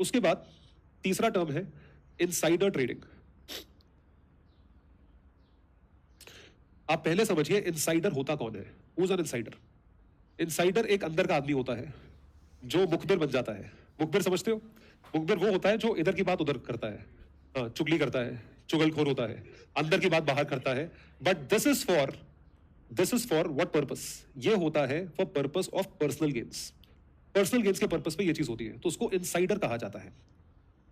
उसके बाद तीसरा टर्म है इनसाइडर ट्रेडिंग। आप पहले समझिए इनसाइडर होता कौन है। Who is an insider? Insider एक अंदर का आदमी होता है जो मुखबिर बन जाता है। मुखबिर समझते हो? मुखबिर वो होता है जो इधर की बात उधर करता है, हाँ, चुगली करता है, चुगलखोर होता है, अंदर की बात बाहर करता है। But this is for what purpose? ये होता है for purpose of personal gains. Personal gains के पर्पस पे ये चीज होती है, तो उसको इनसाइडर कहा जाता है।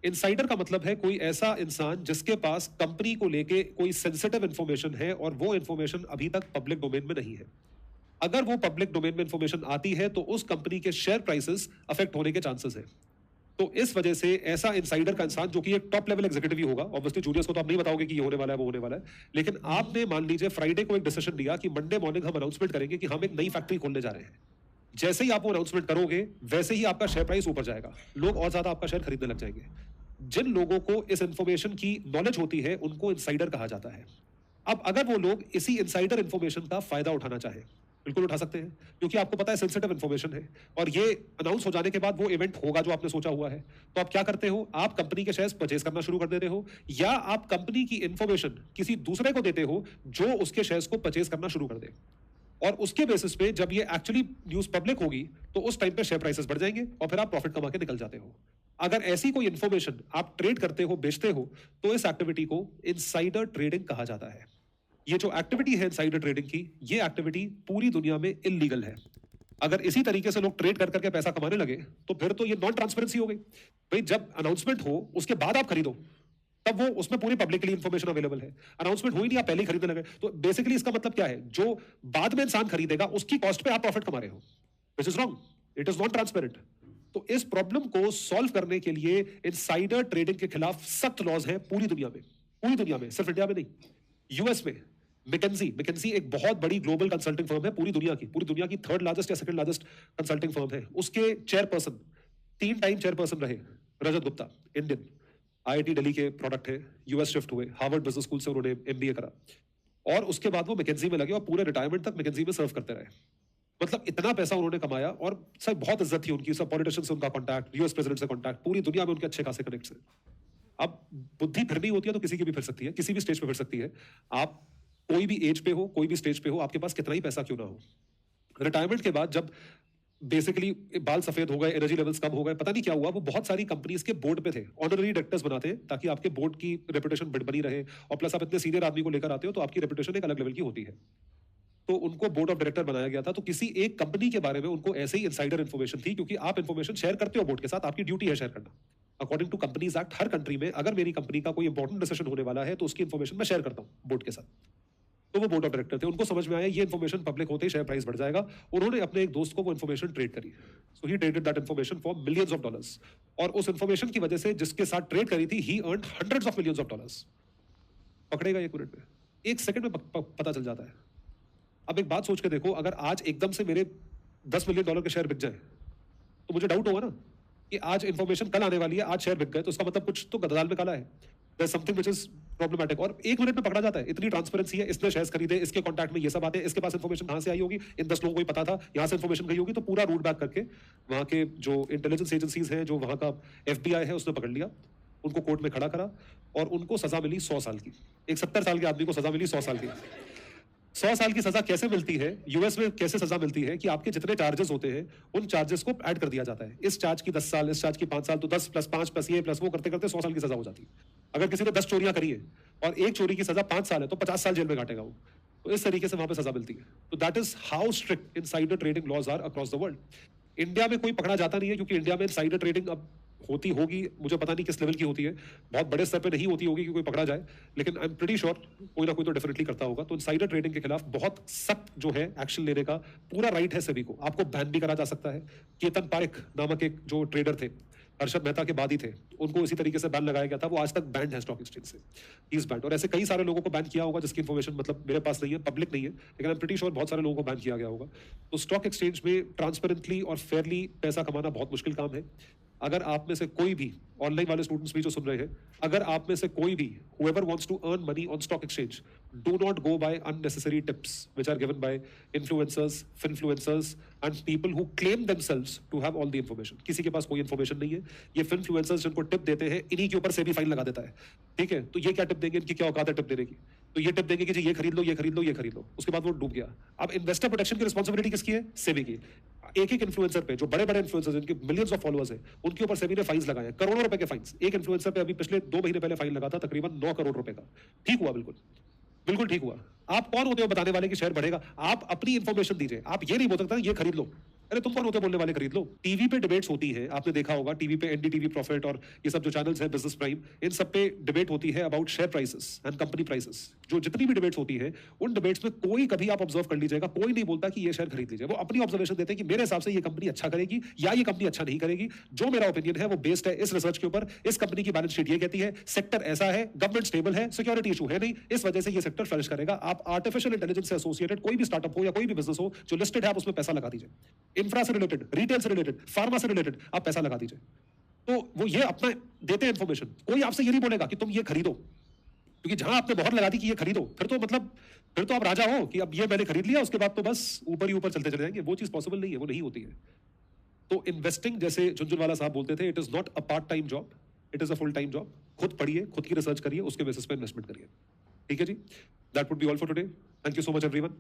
इनसाइडर का मतलब है कोई ऐसा इंसान जिसके पास कंपनी को लेके कोई सेंसिटिव इंफॉर्मेशन है और वो इंफॉर्मेशन अभी तक पब्लिक डोमेन में नहीं है। अगर वो पब्लिक डोमेन में इंफॉर्मेशन आती है तो उस कंपनी के शेयर प्राइसेस अफेक्ट होने के चांसेस है। तो इस वजह से ऐसा इनसाइडर का इंसान जो कि एक टॉप लेवल एग्जीक्यूटिव ही होगा, ऑब्वियसली जूनियर्स को तो आप नहीं बताओगे कि ये होने वाला है वो होने वाला है, लेकिन आपने मान लीजिए फ्राइडे को एक डिसीजन लिया कि मंडे मॉर्निंग हम अनाउंसमेंट करेंगे कि हम एक नई फैक्ट्री खोलने जा रहे हैं। जैसे ही आप वो अनाउंसमेंट करोगे वैसे ही आपका शेयर प्राइस ऊपर जाएगा, लोग और ज्यादा आपका शेयर खरीदने लग जाएंगे। जिन लोगों को इस इंफॉर्मेशन की नॉलेज होती है उनको इनसाइडर कहा जाता है। अब अगर वो लोग इसी इनसाइडर इंफॉर्मेशन का फायदा उठाना चाहे, बिल्कुल उठा सकते हैं, क्योंकि आपको पता है सेंसिटिव इंफॉर्मेशन है और ये अनाउंस हो जाने के बाद वो इवेंट होगा जो आपने सोचा हुआ है। तो आप क्या करते हो? आप कंपनी के शेयर्स परचेज करना शुरू कर देते हो, या आप कंपनी की इंफॉर्मेशन किसी दूसरे को देते हो जो उसके शेयर्स को परचेज करना शुरू कर दे। और उसके बेसिस पे जब ये एक्चुअली न्यूज पब्लिक होगी तो उस टाइम पे शेयर प्राइसेस बढ़ जाएंगे और फिर आप प्रॉफिट कमा के निकल जाते हो। अगर ऐसी कोई इंफॉर्मेशन आप ट्रेड करते हो, बेचते हो, तो इस एक्टिविटी को इनसाइडर ट्रेडिंग कहा जाता है। ये जो एक्टिविटी है इनसाइडर ट्रेडिंग की, ये एक्टिविटी पूरी दुनिया में इलीगल है। अगर इसी तरीके से लोग ट्रेड कर करके पैसा कमाने लगे तो फिर तो ये नॉन ट्रांसपेरेंसी हो गई। भाई जब अनाउंसमेंट हो उसके बाद आप खरीदो, तब वो उसमें पूरी पब्लिकली इंफॉर्मेशन अवेलेबल है। अनाउंसमेंट हुई नहीं, आप पहले ही खरीदने लगे, तो बेसिकली इसका मतलब क्या है? जो बाद में इंसान खरीदेगा उसकी कॉस्ट पे आप प्रॉफिट कमा रहे हो, which is wrong, it is not transparent. तो इस प्रॉब्लम को सॉल्व करने के लिए इनसाइडर ट्रेडिंग के खिलाफ सख्त लॉज हैं पूरी दुनिया में, सिर्फ इंडिया में नहीं। यूएस में मैकेंजी एक बहुत बड़ी ग्लोबल कंसल्टिंग फर्म है, पूरी दुनिया की थर्ड लार्जेस्ट या सेकंड लार्जेस्ट कंसल्टिंग फर्म है। उसके चेयरपर्सन 3 टाइम चेयरपर्सन रहे रजत गुप्ता, इंडियन, आईआईटी दिल्ली के प्रोडक्ट है, यूएस शिफ्ट हुए, हार्वर्ड बिजनेस स्कूल से उन्होंने एमबीए करा और उसके बाद वो मैकेंजी में लगे और पूरे रिटायरमेंट तक मैकेंजी में सर्व करते रहे। मतलब इतना पैसा उन्होंने कमाया और सब बहुत इज्जत थी उनकी, सब पॉलिटिशियन से उनका कांटेक्ट, यूएस प्रेसिडेंट से कांटेक्ट, पूरी दुनिया में उनके अच्छे खासे कनेक्ट्स हैं। अब बुद्धि फिरनी होती है तो किसी की भी फिर सकती है, किसी भी स्टेज पे फिर सकती है। आप कोई भी एज पे हो, कोई भी स्टेज पे हो, आपके पास कितना ही पैसा क्यों ना हो, रिटायरमेंट के बाद जब बेसिकली बाल सफेद हो गए, एनर्जी लेवल्स कम हो गए, पता नहीं क्या हुआ, वो बहुत सारी कंपनीज के बोर्ड पे थे, ऑनररी डायरेक्टर्स बनाते हैं ताकि आपके बोर्ड की रेपुटेशन बनी रहे, और प्लस आप इतने सीनियर आदमी को लेकर आते हो तो आपकी रेपुटेशन एक अलग लेवल की होती है। तो उनको बोर्ड ऑफ डायरेक्टर बनाया गया था। तो किसी एक कंपनी के बारे में उनको ऐसे ही इनसाइडर इन्फॉर्मेशन थी, क्योंकि आप इन्फॉर्मेशन शेयर करते हो बोर्ड के साथ, आपकी ड्यूटी है शेयर करना। अकॉर्डिंग टू कंपनीज एक्ट, हर कंट्री में अगर मेरी कंपनी का कोई इंपॉर्टेंट डिसीजन होने वाला है तो उसकी इन्फॉर्मेशन मैं शेयर करता हूँ बोर्ड के साथ। तो वो बोर्ड ऑफ डायरेक्टर थे, उनको समझ में आया ये इन्फॉर्मेशन पब्लिक होते ही शेयर प्राइस बढ़ जाएगा। उन्होंने अपने एक दोस्त को वो इन्फॉर्मेशन ट्रेड करी, so he traded that information for millions of dollars, और उस इन्फॉर्मेशन की वजह से जिसके साथ ट्रेड करी थी, ही earned hundreds of millions of dollars. पकड़ेगा 1 मिनट में, 1 सेकंड में पता चल जाता है। अब एक बात सोच के देखो, अगर आज एकदम से मेरे $10 मिलियन के शेयर बिक जाए तो मुझे डाउट होगा ना कि आज इन्फॉर्मेशन कल आने वाली है, आज शेयर बिक गए, तो इसका मतलब कुछ तो गदाल में काला है, there is something which is problematic. और 1 मिनट में पकड़ा जाता है, इतनी ट्रांसपेरेंसी है, इसने शेयर्स खरीदे, इसके कॉन्टैक्ट में ये सब आते हैं, इसके पास इन्फॉर्मेशन कहां से आई होगी, इन 10 लोगों को ही पता था, यहां से इन्फॉर्मेशन गई होगी, तो पूरा रूट बैक करके वहां के जो इंटेलिजेंस एजेंसीज हैं, जो वहां का एफबीआई है, उसने पकड़ लिया, उनको कोर्ट में खड़ा करा और उनको सजा मिली 100 साल की। एक 70 साल के आदमी को सजा मिली 100 साल की। 100 साल की सजा कैसे मिलती है, यूएस में कैसे सजा मिलती है कि आपके जितने चार्जेस होते हैं उन चार्जेस को ऐड कर दिया जाता है। इस चार्ज की 10 साल, इस चार्ज की 5 साल, तो 10 + 5 + ये + वो करते करते 100 साल की सजा हो जाती है। अगर किसी ने 10 चोरियां करी है और एक चोरी की सजा 5 साल है तो 50 साल जेल में काटेगा वो। तो इस तरीके से वहां पे सजा मिलती है। तो that is how strict insider trading laws are across the world. India में कोई पकड़ा जाता नहीं है, क्योंकि इंडिया में इनसाइडर ट्रेडिंग अब होती होगी, मुझे पता नहीं किस लेवल की होती है, बहुत बड़े स्तर पे नहीं होती होगी कि कोई पकड़ा जाए, लेकिन आई एम प्रीटी श्योर कोई ना कोई तो डेफिनेटली करता होगा। तो इनसाइडर ट्रेडिंग के खिलाफ बहुत सख्त जो है एक्शन लेने का पूरा राइट है सभी को। आपको बैन भी करा जा सकता है। केतन पारेख नामक एक जो ट्रेडर थे, हर्षद मेहता के बाद ही थे, उनको इसी तरीके से बैन लगाया गया था, वो आज तक बैंड है स्टॉक एक्सचेंज से, इस बैंड। और ऐसे कई सारे लोगों को बैन किया होगा जिसकी इन्फॉर्मेशन मतलब मेरे पास नहीं है, पब्लिक नहीं है, लेकिन आई एम प्रीटी श्योर बहुत सारे लोगों को बैन किया गया होगा। तो स्टॉक एक्सचेंज में ट्रांसपेरेंटली और फेयरली पैसा कमाना बहुत मुश्किल काम है। अगर आप में से कोई भी ऑनलाइन वाले स्टूडेंट्स भी जो सुन रहे हैं, अगर आप में से कोई भी whoever wants to earn money on stock exchange, do not go by unnecessary tips which are given by influencers, finfluencers and people who claim themselves to have all the information. किसी के पास कोई information नहीं है. ये finfluencers जिनको tip देते हैं, इन्हीं के ऊपर से भी फाइन लगा देता है. ठीक है, तो ये क्या टिप देंगे, इनकी क्या औकात है टिप देने की? तो ये टिप देंगे कि जी ये खरीद लो, ये खरीद लो, ये खरीद लो. उसके बाद वो डूब गया. अब इन्वेस्टर प्रोटेक्शन की रिस्पॉन्सिबिलिटी किसकी है? सेबी की. एक एक इन्फ्लुएंसर पे, जो बड़े बड़े इन्फ्लुएंसर्स जिनके मिलियंस ऑफ फॉलोअर्स हैं, उनके ऊपर सेबी ने फाइन्स लगाए हैं, करोड़ों रुपए के फाइन्स. एक इन्फ्लुएंसर पे अभी पिछले 2 महीने पहले फाइन लगा था तकरीबन 9 करोड़ रुपए का. ठीक हुआ, बिल्कुल बिल्कुल ठीक हुआ. आप कौन होते हो बताने वाले कि शेयर बढ़ेगा? आप अपनी इंफॉर्मेशन दीजिए. आप ये नहीं बोल सकते ये खरीद लो. अरे तुम कौन होते हो बोलने वाले खरीद लो? टीवी पे डिबेट्स होती है, आपने देखा होगा टीवी पे एनडीटीवी प्रॉफिट और ये सब जो चैनल्स हैं, बिजनेस प्राइम, इन सब पे डिबेट होती है about share prices and company prices. जो जितनी भी डिबेट्स होती है, उन डिबेट्स में कोई कभी आप ऑब्जर्व कर लीजिएगा, कोई नहीं बोलता कि ये शेयर खरीद लीजिए. वो अपनी ऑब्जर्वेशन देते हैं कि मेरे हिसाब से ये कंपनी अच्छा करेगी या ये कंपनी अच्छा नहीं करेगी. जो मेरा ओपिनियन है वो बेस्ड है इस रिसर्च के ऊपर. इस कंपनी की बैलेंस शीट ये कहती है, सेक्टर ऐसा है, गवर्नमेंट स्टेबल है, सिक्योरिटी इशू है नहीं, इस वजह से ये सेक्टर फ्लरिश करेगा. आप आर्टिफिशियल इंटेलिजेंस से एसोसिएटेड कोई भी स्टार्टअप हो या कोई भी बिजनेस हो जो लिस्टेड है, आप उसमें पैसा लगा दीजिए. इंफ्रा से रिलेटेड, रिटेल से रिलेटेड, फार्मा से रिलेटेड आप पैसा लगा दीजिए. तो वो ये अपना देते हैं इंफॉर्मेशन. कोई आपसे ये नहीं बोलेगा कि तुम ये खरीदो, क्योंकि जहां आपने मोहर लगा दी कि ये खरीदो, फिर तो मतलब फिर तो आप राजा हो कि अब ये मैंने खरीद लिया, उसके बाद तो बस ऊपर ही ऊपर चलते चले जाएंगे. वो चीज पॉसिबल नहीं है, वो नहीं होती है. तो इन्वेस्टिंग, जैसे झुनझुनवाला साहब बोलते थे, it is not a part time job, it is a full time job. खुद पढ़िए, खुद की रिसर्च करिए, उसके बेसिस पे इन्वेस्टमेंट करिए. ठीक है जी, that would be all for today. Thank you so much everyone.